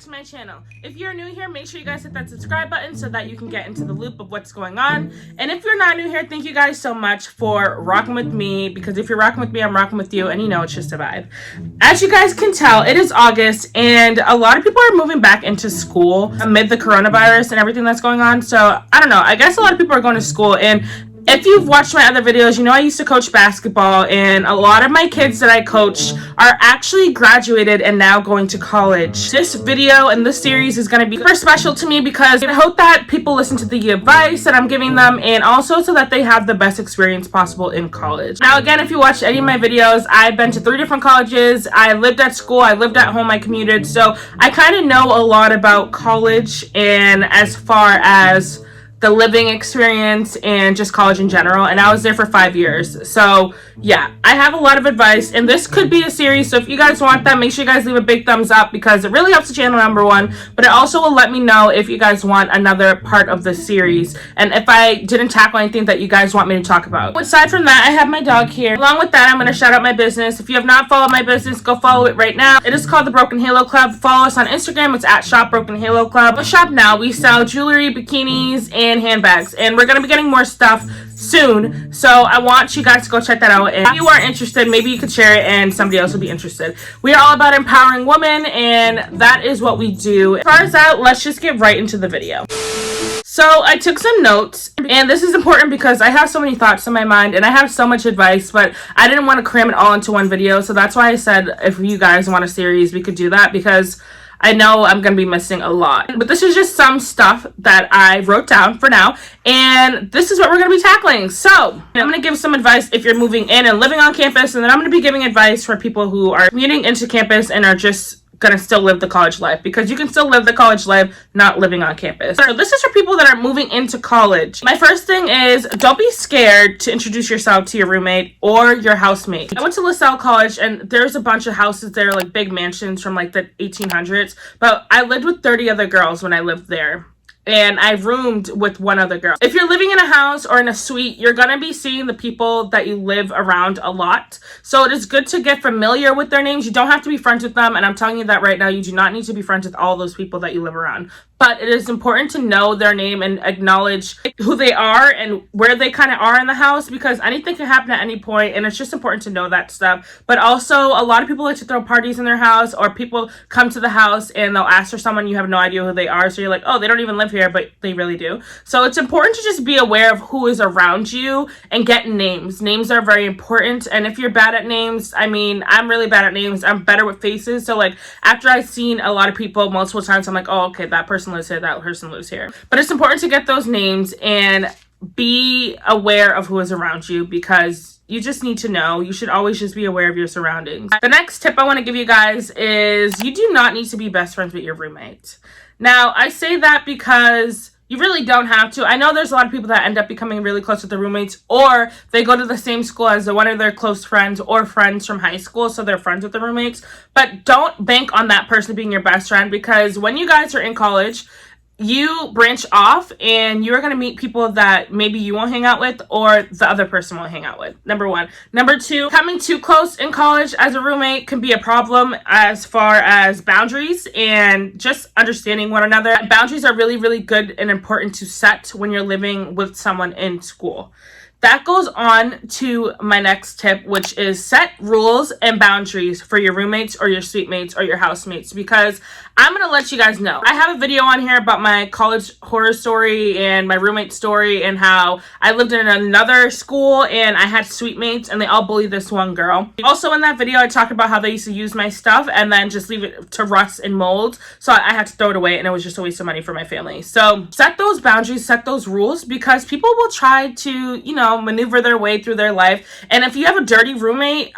back to my channel. If you're new here, make sure you guys hit that subscribe button so that you can get into the loop of what's going on. And if you're not new here, thank you guys so much for rocking with me, because if you're rocking with me, I'm rocking with you, and you know it's just a vibe. As you guys can tell, it is August and a lot of people are moving back into school amid the coronavirus and everything that's going on. So I don't know, I guess a lot of people are going to school, and if you've watched my other videos, you know I used to coach basketball, and a lot of my kids that I coached are actually graduated and now going to college. This video and this series is going to be super special to me because I hope that people listen to the advice that I'm giving them, and also so that they have the best experience possible in college. Now again, if you watched any of my videos, I've been to 3 different colleges. I lived at school, I lived at home, I commuted, so I kind of know a lot about college, and as far as the living experience and just college in general, and I was there for 5 years. So yeah, I have a lot of advice, and this could be a series, so if you guys want that, make sure you guys leave a big thumbs up because it really helps the channel, number one, but it also will let me know if you guys want another part of the series and if I didn't tackle anything that you guys want me to talk about. Aside from that, I have my dog here. Along with that, I'm going to shout out my business. If you have not followed my business, go follow it right now. It is called the Broken Halo Club. Follow us on Instagram. It's at Shop Broken Halo Club. Go shop now. We sell jewelry, bikinis, and handbags, and we're going to be getting more stuff soon, so I want you guys to go check that out, and if you are interested, maybe you could share it and somebody else will be interested. We are all about empowering women, and that is what we do. As far as that, let's just get right into the video. So I took some notes, and this is important because I have so many thoughts in my mind and I have so much advice, but I didn't want to cram it all into one video, so that's why I said if you guys want a series, we could do that, because I know I'm going to be missing a lot. But this is just some stuff that I wrote down for now, and this is what we're going to be tackling. So I'm going to give some advice if you're moving in and living on campus, and then I'm going to be giving advice for people who are commuting into campus and are just gonna still live the college life, because you can still live the college life not living on campus. So this is for people that are moving into college. My first thing is, don't be scared to introduce yourself to your roommate or your housemate. I went to LaSalle College, and there's a bunch of houses there, like big mansions from like the 1800s, but I lived with 30 other girls when I lived there, and I roomed with one other girl. If you're living in a house or in a suite, you're gonna be seeing the people that you live around a lot. So it is good to get familiar with their names. You don't have to be friends with them, and I'm telling you that right now, you do not need to be friends with all those people that you live around. But it is important to know their name and acknowledge who they are and where they kind of are in the house, because anything can happen at any point, and it's just important to know that stuff. But also, a lot of people like to throw parties in their house, or people come to the house and they'll ask for someone, you have no idea who they are, so you're like, oh, they don't even live here, but they really do. So it's important to just be aware of who is around you and get names. Names are very important, and if you're bad at names, I mean, I'm really bad at names. I'm better with faces, so like after I've seen a lot of people multiple times, I'm like, oh, okay, that person lives here, that person lives here. But it's important to get those names and be aware of who is around you, because you just need to know. You should always just be aware of your surroundings. The next tip I want to give you guys is you do not need to be best friends with your roommate. Now, I say that because you really don't have to. I know there's a lot of people that end up becoming really close with their roommates, or they go to the same school as one of their close friends or friends from high school, so they're friends with the roommates. But don't bank on that person being your best friend, because when you guys are in college, you branch off and you're going to meet people that maybe you won't hang out with, or the other person won't hang out with. Number one. Number two, coming too close in college as a roommate can be a problem as far as boundaries and just understanding one another. Boundaries are really, really good and important to set when you're living with someone in school. That goes on to my next tip, which is set rules and boundaries for your roommates or your suite mates or your housemates, because I'm going to let you guys know. I have a video on here about my college horror story and my roommate story, and how I lived in another school and I had suite mates and they all bullied this one girl. Also in that video, I talked about how they used to use my stuff and then just leave it to rust and mold, so I had to throw it away, and it was just a waste of money for my family. So set those boundaries, set those rules, because people will try to, you know, maneuver their way through their life, and if you have a dirty roommate,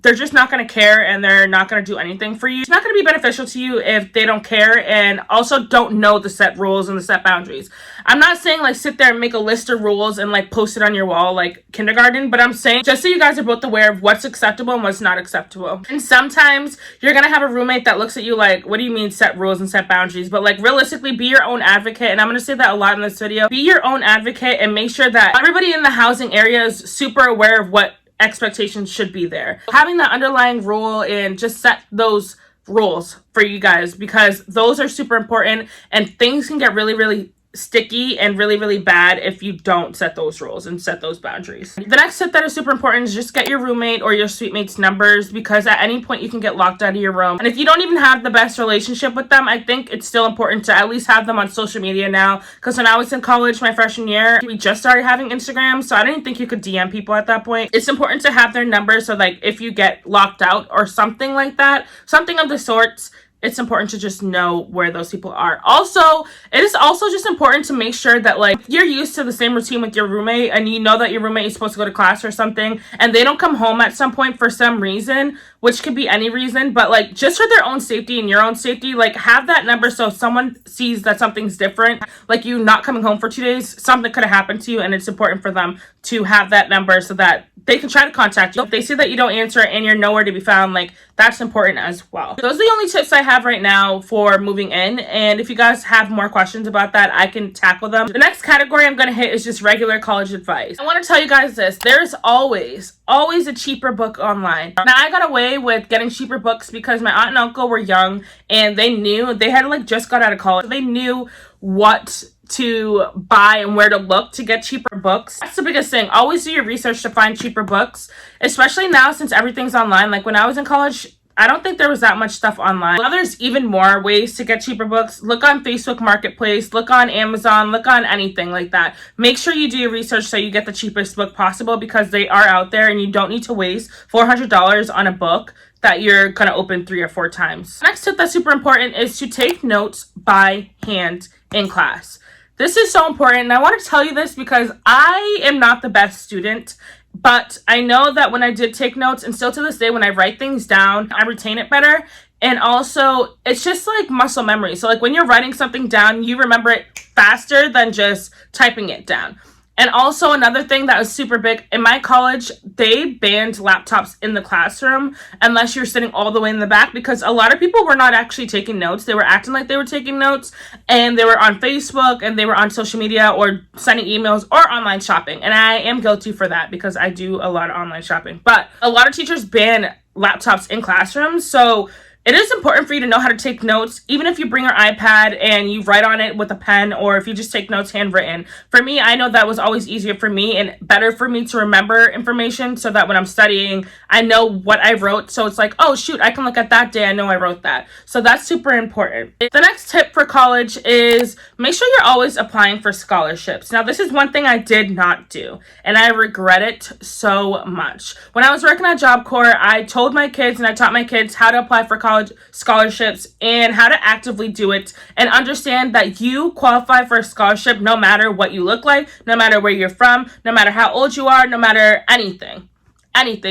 they're just not going to care, and they're not going to do anything for you. It's not going to be beneficial to you if they don't care and also don't know the set rules and the set boundaries. I'm not saying like sit there and make a list of rules and like post it on your wall like kindergarten, but I'm saying just so you guys are both aware of what's acceptable and what's not acceptable. And sometimes you're going to have a roommate that looks at you like, what do you mean set rules and set boundaries? But like realistically, be your own advocate, and I'm going to say that a lot in this video. Be your own advocate and make sure that everybody in the housing area is super aware of what expectations should be there. Having that underlying rule and just set those rules for you guys, because those are super important, and things can get really, really sticky and really, really bad if you don't set those rules and set those boundaries. The next tip that is super important is just get your roommate or your suite mate's numbers, because at any point you can get locked out of your room. And if you don't even have the best relationship with them, I think it's still important to at least have them on social media now, because when I was in college my freshman year, we just started having Instagram, so I didn't think you could DM people at that point. It's important to have their numbers, so like if you get locked out or something like that, something of the sorts, it's important to just know where those people are. Also, it is also just important to make sure that like you're used to the same routine with your roommate, and you know that your roommate is supposed to go to class or something, and they don't come home at some point for some reason, which could be any reason, but like just for their own safety and your own safety, like have that number, so if someone sees that something's different, like you not coming home for 2 days, something could have happened to you, and it's important for them to have that number so that they can try to contact you. If they see that you don't answer and you're nowhere to be found, like that's important as well. Those are the only tips I have right now for moving in, and if you guys have more questions about that, I can tackle them. The next category I'm going to hit is just regular college advice. I want to tell you guys this: there's always a cheaper book online. Now, I got away with getting cheaper books because my aunt and uncle were young, and they had like just got out of college. They knew what to buy and where to look to get cheaper books. That's the biggest thing. Always do your research to find cheaper books, especially now since everything's online. Like when I was in college, I don't think there was that much stuff online. Now there's even more ways to get cheaper books. Look on Facebook Marketplace, look on Amazon, look on anything like that. Make sure you do your research so you get the cheapest book possible, because they are out there and you don't need to waste $400 on a book that you're going to open 3 or 4 times. Next tip that's super important is to take notes by hand in class. This is so important, and I want to tell you this because I am not the best student, but I know that when I did take notes, and still to this day when I write things down, I retain it better. And also, it's just like muscle memory. So like when you're writing something down, you remember it faster than just typing it down. And also another thing that was super big, in my college, they banned laptops in the classroom unless you're sitting all the way in the back, because a lot of people were not actually taking notes. They were acting like they were taking notes, and they were on Facebook and they were on social media or sending emails or online shopping. And I am guilty for that because I do a lot of online shopping. But a lot of teachers ban laptops in classrooms, so it is important for you to know how to take notes, even if you bring your iPad and you write on it with a pen, or if you just take notes handwritten. For me, I know that was always easier for me and better for me to remember information, so that when I'm studying, I know what I wrote. So it's like, oh shoot, I can look at that day, I know I wrote that. So that's super important. The next tip for college is make sure you're always applying for scholarships. Now, this is one thing I did not do, and I regret it so much. When I was working at Job Corps, I told my kids and I taught my kids how to apply for college scholarships and how to actively do it, and understand that you qualify for a scholarship no matter what you look like, no matter where you're from, no matter how old you are, no matter anything.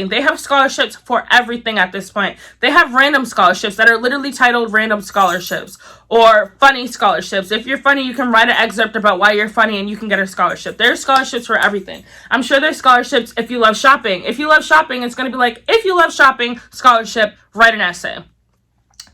They have scholarships for everything at this point. They have random scholarships that are literally titled random scholarships, or funny scholarships. If you're funny, you can write an excerpt about why you're funny and you can get a scholarship. There's scholarships for everything. I'm sure there's scholarships if you love shopping. If you love shopping, it's going to be like, if you love shopping, scholarship, write an essay.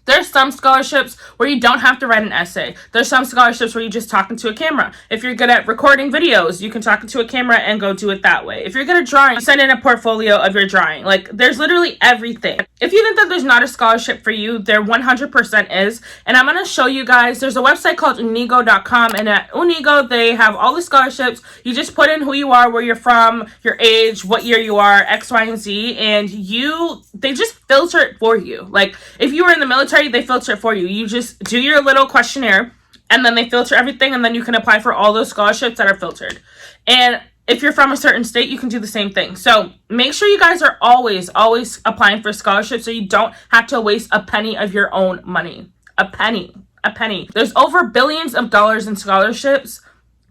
There's some scholarships where you don't have to write an essay. There's some scholarships where you just talk into a camera. If you're good at recording videos, you can talk into a camera and go do it that way. If you're good at drawing, send in a portfolio of your drawing. Like, there's literally everything. If you think that there's not a scholarship for you, there 100% is. And I'm going to show you guys, there's a website called unigo.com, and at Unigo, they have all the scholarships. You just put in who you are, where you're from, your age, what year you are, X, Y, and Z, and they just filter it for you. Like, if you were in the military, they filter it for you. You just do your little questionnaire, and then they filter everything, and then you can apply for all those scholarships that are filtered. And if you're from a certain state, you can do the same thing. So make sure you guys are always applying for scholarships, so you don't have to waste a penny of your own money. A penny. There's over billions of dollars in scholarships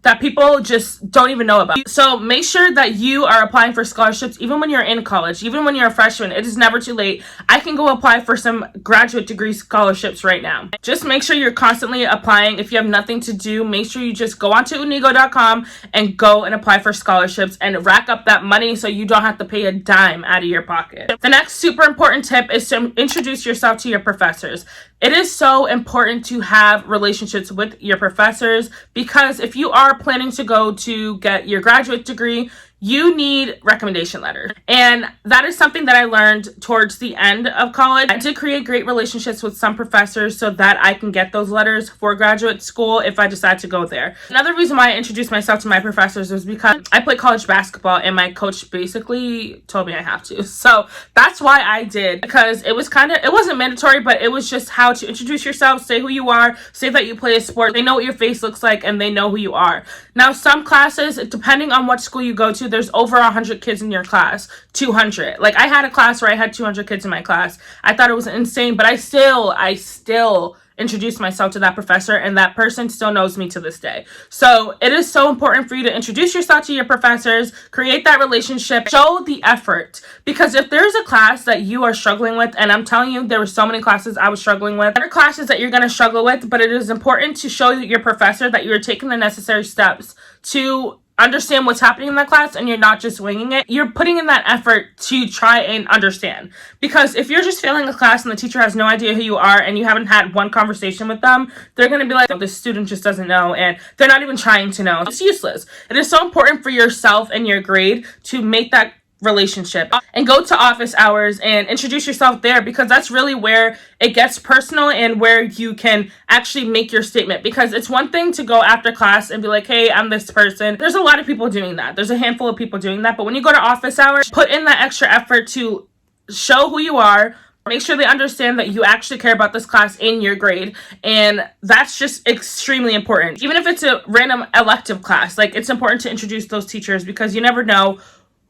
that people just don't even know about. So make sure that you are applying for scholarships even when you're in college, even when you're a freshman. It is never too late. I can go apply for some graduate degree scholarships right now. Just make sure you're constantly applying. If you have nothing to do, make sure you just go onto unigo.com and go and apply for scholarships and rack up that money so you don't have to pay a dime out of your pocket. The next super important tip is to introduce yourself to your professors. It is so important to have relationships with your professors, because if you are planning to go to get your graduate degree, you need recommendation letters. And that is something that I learned towards the end of college. I did create great relationships with some professors so that I can get those letters for graduate school if I decide to go there. Another reason why I introduced myself to my professors was because I played college basketball and my coach basically told me I have to. So that's why I did, because it wasn't mandatory, but it was just how to introduce yourself, say who you are, say that you play a sport. They know what your face looks like and they know who you are. Now, some classes, depending on what school you go to, there's over 100 kids in your class, 200. Like, I had a class where I had 200 kids in my class. I thought it was insane, but I still introduced myself to that professor, and that person still knows me to this day. So it is so important for you to introduce yourself to your professors, create that relationship, show the effort. Because if there's a class that you are struggling with, and I'm telling you, there were so many classes I was struggling with, there are classes that you're going to struggle with, but it is important to show your professor that you're taking the necessary steps to understand what's happening in that class, and you're not just winging it. You're putting in that effort to try and understand. Because if you're just failing a class and the teacher has no idea who you are and you haven't had one conversation with them, they're going to be like, oh, this student just doesn't know, and they're not even trying to know. It's useless. It is so important for yourself and your grade to make that relationship and go to office hours and introduce yourself there, because that's really where it gets personal and where you can actually make your statement. Because it's one thing to go after class and be like, hey, I'm this person. There's a lot of people doing that. There's a handful of people doing that. But when you go to office hours, put in that extra effort to show who you are. Make sure they understand that you actually care about this class in your grade. And that's just extremely important. Even if it's a random elective class, like, it's important to introduce those teachers, because you never know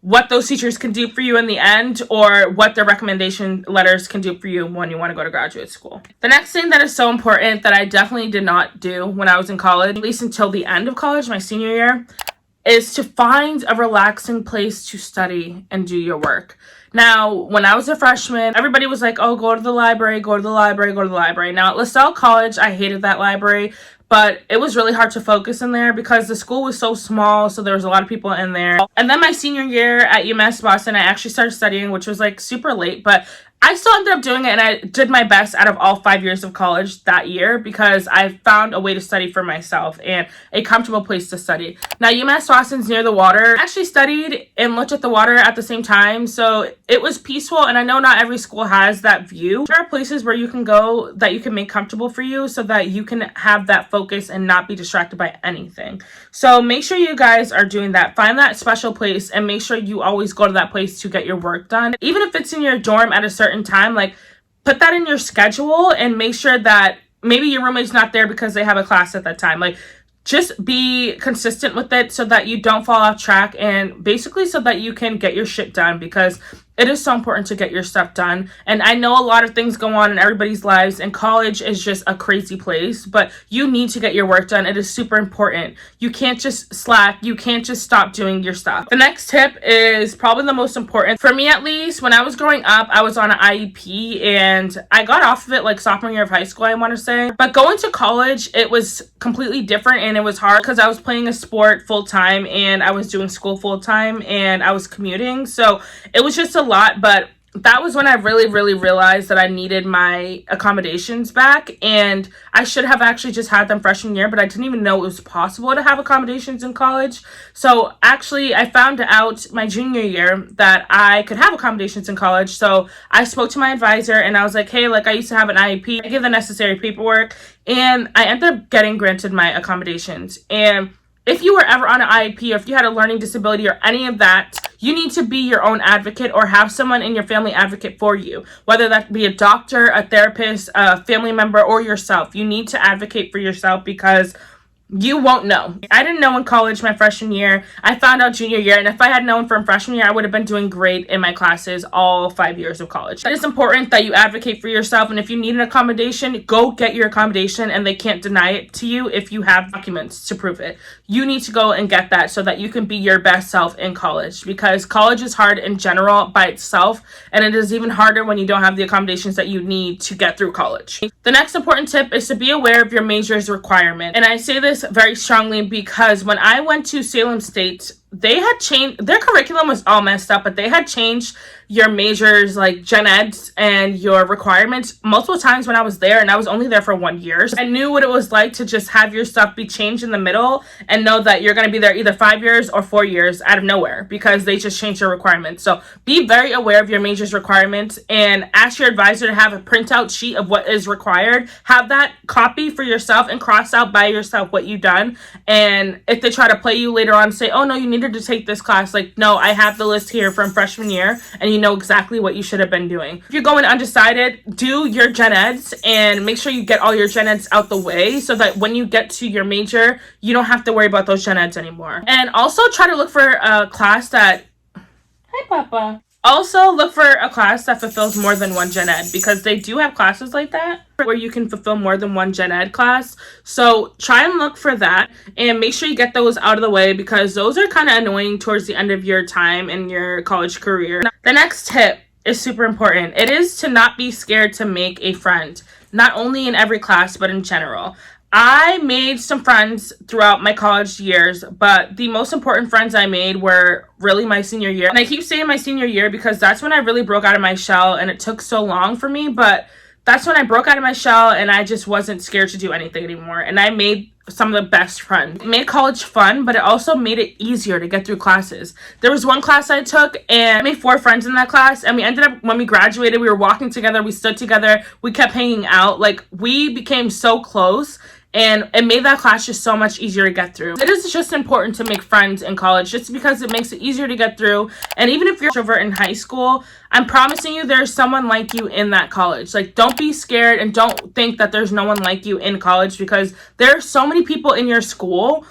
what those teachers can do for you in the end, or what their recommendation letters can do for you when you want to go to graduate school. The next thing that is so important that I definitely did not do when I was in college, at least until the end of college, my senior year, is to find a relaxing place to study and do your work. Now, when I was a freshman, everybody was like, oh, go to the library, go to the library, go to the library. Now, at LaSalle College, I hated that library, but it was really hard to focus in there because the school was so small, so there was a lot of people in there. And then my senior year at UMass Boston, I actually started studying, which was like super late, but I still ended up doing it, and I did my best out of all 5 years of college that year, because I found a way to study for myself and a comfortable place to study. Now, UMass Boston's near the water. I actually studied and looked at the water at the same time, so it was peaceful, and I know not every school has that view. There are places where you can go that you can make comfortable for you so that you can have that focus and not be distracted by anything. So make sure you guys are doing that. Find that special place and make sure you always go to that place to get your work done. Even if it's in your dorm at a certain time, like, put that in your schedule and make sure that maybe your roommate's not there because they have a class at that time. Like, just be consistent with it so that you don't fall off track, and basically so that you can get your shit done, because it is so important to get your stuff done. And I know a lot of things go on in everybody's lives, and college is just a crazy place, but you need to get your work done. It is super important. You can't just slack. You can't just stop doing your stuff. The next tip is probably the most important. For me, at least, when I was growing up, I was on an IEP, and I got off of it like sophomore year of high school, I want to say. But going to college, it was completely different, and it was hard because I was playing a sport full time, and I was doing school full time, and I was commuting. So it was just a lot, but that was when I really realized that I needed my accommodations back, and I should have actually just had them freshman year, but I didn't even know it was possible to have accommodations in college. So actually, I found out my junior year that I could have accommodations in college. So I spoke to my advisor, and I was like, hey, like, I used to have an IEP. I gave the necessary paperwork, and I ended up getting granted my accommodations. And if you were ever on an IEP, or if you had a learning disability or any of that, you need to be your own advocate or have someone in your family advocate for you. Whether that be a doctor, a therapist, a family member, or yourself. You need to advocate for yourself, because you won't know. I didn't know in college my freshman year. I found out junior year, and if I had known from freshman year, I would have been doing great in my classes all 5 years of college. It is important that you advocate for yourself, and if you need an accommodation, go get your accommodation, and they can't deny it to you if you have documents to prove it. You need to go and get that so that you can be your best self in college, because college is hard in general by itself, and it is even harder when you don't have the accommodations that you need to get through college. The next important tip is to be aware of your major's requirement, and I say this very strongly because when I went to Salem State, they had changed, their curriculum was all messed up, but they had changed your majors, like gen eds and your requirements multiple times when I was there, and I was only there for 1 year. So I knew what it was like to just have your stuff be changed in the middle and know that you're going to be there either 5 years or 4 years out of nowhere because they just changed your requirements. So be very aware of your major's requirements and ask your advisor to have a printout sheet of what is required. Have that copy for yourself and cross out by yourself what you've done. And if they try to play you later on, say, oh no, you needed to take this class, like, no, I have the list here from freshman year and you know exactly what you should have been doing. If you're going undecided, do your gen eds and make sure you get all your gen eds out the way so that when you get to your major, you don't have to worry about those gen eds anymore. And also try to look for a class that, hi Papa. Also look for a class that fulfills more than one gen ed, because they do have classes like that where you can fulfill more than one gen ed class. So try and look for that and make sure you get those out of the way, because those are kind of annoying towards the end of your time in your college career. The next tip is super important. It is to not be scared to make a friend, not only in every class, but in general. I made some friends throughout my college years, but the most important friends I made were really my senior year. And I keep saying my senior year because that's when I really broke out of my shell, and it took so long for me, but that's when I broke out of my shell and I just wasn't scared to do anything anymore. And I made some of the best friends. It made college fun, but it also made it easier to get through classes. There was one class I took and I made 4 friends in that class, and we ended up, when we graduated, we were walking together, we stood together, we kept hanging out. Like, we became so close. And it made that class just so much easier to get through. It is just important to make friends in college just because it makes it easier to get through. And even if you're an introvert in high school, I'm promising you there's someone like you in that college. Like, don't be scared and don't think that there's no one like you in college, because there are so many people in your school.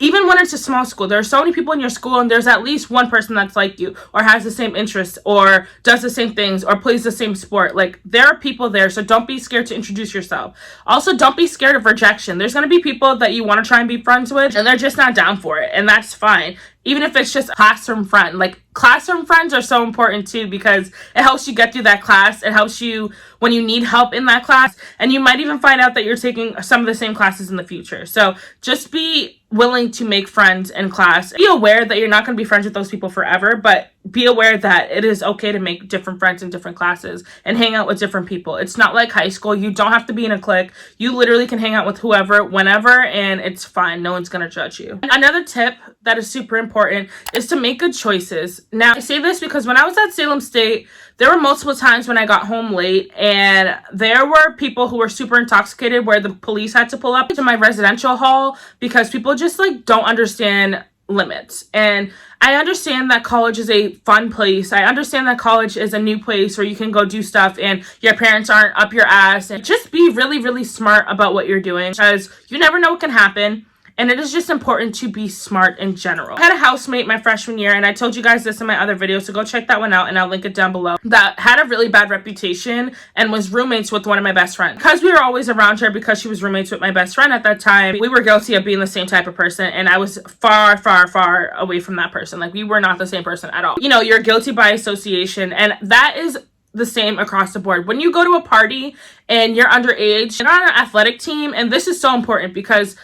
Even when it's a small school, there are so many people in your school and there's at least one person that's like you or has the same interests or does the same things or plays the same sport. Like, there are people there, so don't be scared to introduce yourself. Also, don't be scared of rejection. There's going to be people that you want to try and be friends with and they're just not down for it, and that's fine. Even if it's just a classroom friend. Like, classroom friends are so important too, because it helps you get through that class. It helps you when you need help in that class, and you might even find out that you're taking some of the same classes in the future. So just be willing to make friends in class. Be aware that you're not going to be friends with those people forever, but be aware that it is okay to make different friends in different classes and hang out with different people. It's not like high school. You don't have to be in a clique. You literally can hang out with whoever, whenever, and it's fine. No one's going to judge you. Another tip that is super important is to make good choices. Now, I say this because when I was at Salem State, there were multiple times when I got home late and there were people who were super intoxicated where the police had to pull up to my residential hall because people just like don't understand limits. And I understand that college is a fun place. I understand that college is a new place where you can go do stuff and your parents aren't up your ass. And just be really, really smart about what you're doing, because you never know what can happen. And it is just important to be smart in general. I had a housemate my freshman year, and I told you guys this in my other video, so go check that one out, and I'll link it down below, that had a really bad reputation and was roommates with one of my best friends. Because we were always around her, because she was roommates with my best friend at that time, we were guilty of being the same type of person, and I was far, far, far away from that person. Like, we were not the same person at all. You know, you're guilty by association, and that is the same across the board. When you go to a party and you're underage, you're on an athletic team, and this is so important because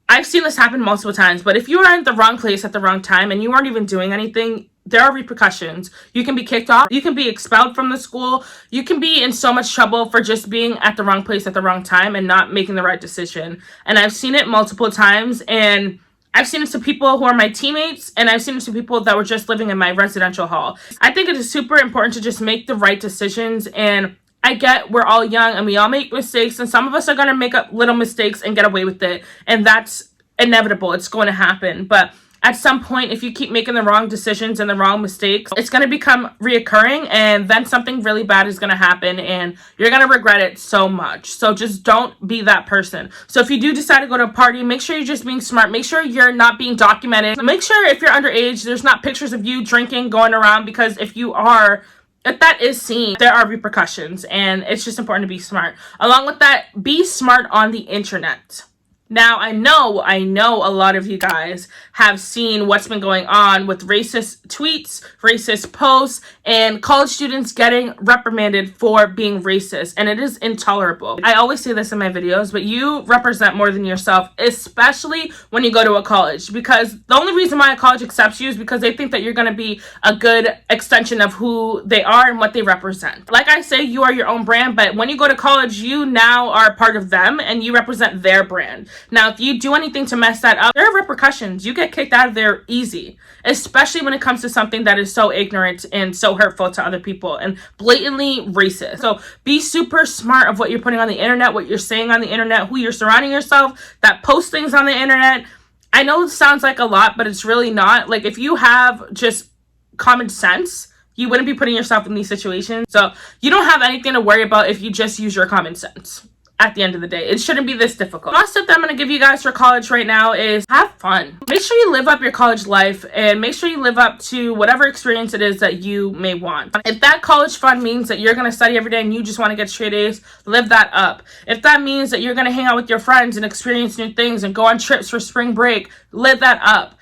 I've seen this happen multiple times, but if you are in the wrong place at the wrong time and you aren't even doing anything, there are repercussions. You can be kicked off. You can be expelled from the school. You can be in so much trouble for just being at the wrong place at the wrong time and not making the right decision. And I've seen it multiple times, and I've seen it to people who are my teammates, and I've seen it to people that were just living in my residential hall. I think it is super important to just make the right decisions, and I get we're all young and we all make mistakes, and some of us are going to make up little mistakes and get away with it, and that's inevitable. It's going to happen. But at some point, if you keep making the wrong decisions and the wrong mistakes, it's going to become reoccurring, and then something really bad is going to happen and you're going to regret it so much. So just don't be that person. So if you do decide to go to a party, make sure you're just being smart. Make sure you're not being documented. Make sure if you're underage, there's not pictures of you drinking going around, because if you are, if that is seen, there are repercussions, and it's just important to be smart. Along with that, be smart on the internet. Now, I know a lot of you guys have seen what's been going on with racist tweets, racist posts, and college students getting reprimanded for being racist, and it is intolerable. I always say this in my videos, but you represent more than yourself, especially when you go to a college, because the only reason why a college accepts you is because they think that you're going to be a good extension of who they are and what they represent. Like I say, you are your own brand, but when you go to college, you now are part of them, and you represent their brand. Now, if you do anything to mess that up, there are repercussions. You get kicked out of there easy, especially when it comes to something that is so ignorant and so hurtful to other people and blatantly racist. So be super smart of what you're putting on the internet, what you're saying on the internet, who you're surrounding yourself that posts things on the internet. I know it sounds like a lot, but it's really not. Like, if you have just common sense, you wouldn't be putting yourself in these situations. So you don't have anything to worry about if you just use your common sense. At the end of the day, it shouldn't be this difficult. The last tip that I'm going to give you guys for college right now is have fun. Make sure you live up your college life, and make sure you live up to whatever experience it is that you may want. If that college fun means that you're going to study every day and you just want to get straight A's, live that up. If that means that you're going to hang out with your friends and experience new things and go on trips for spring break, live that up.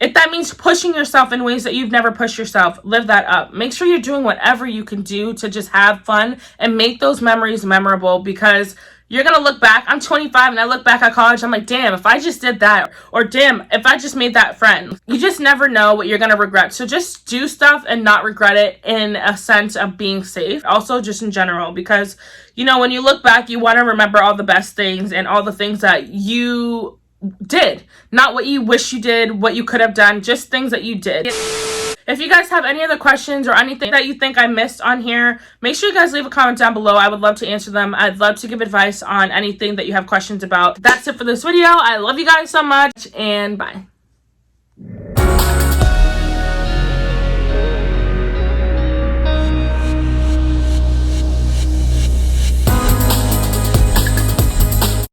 If that means pushing yourself in ways that you've never pushed yourself, live that up. Make sure you're doing whatever you can do to just have fun and make those memories memorable, because you're going to look back. I'm 25 and I look back at college. I'm like, damn, if I just did that, or damn, if I just made that friend. You just never know what you're going to regret. So just do stuff and not regret it, in a sense of being safe. Also, just in general, because, you know, when you look back, you want to remember all the best things and all the things that you did. Not what you wish you did, what you could have done, just things that you did. If you guys have any other questions or anything that you think I missed on here, make sure you guys leave a comment down below. I would love to answer them. I'd love to give advice on anything that you have questions about. That's it for this video. I love you guys so much, and bye.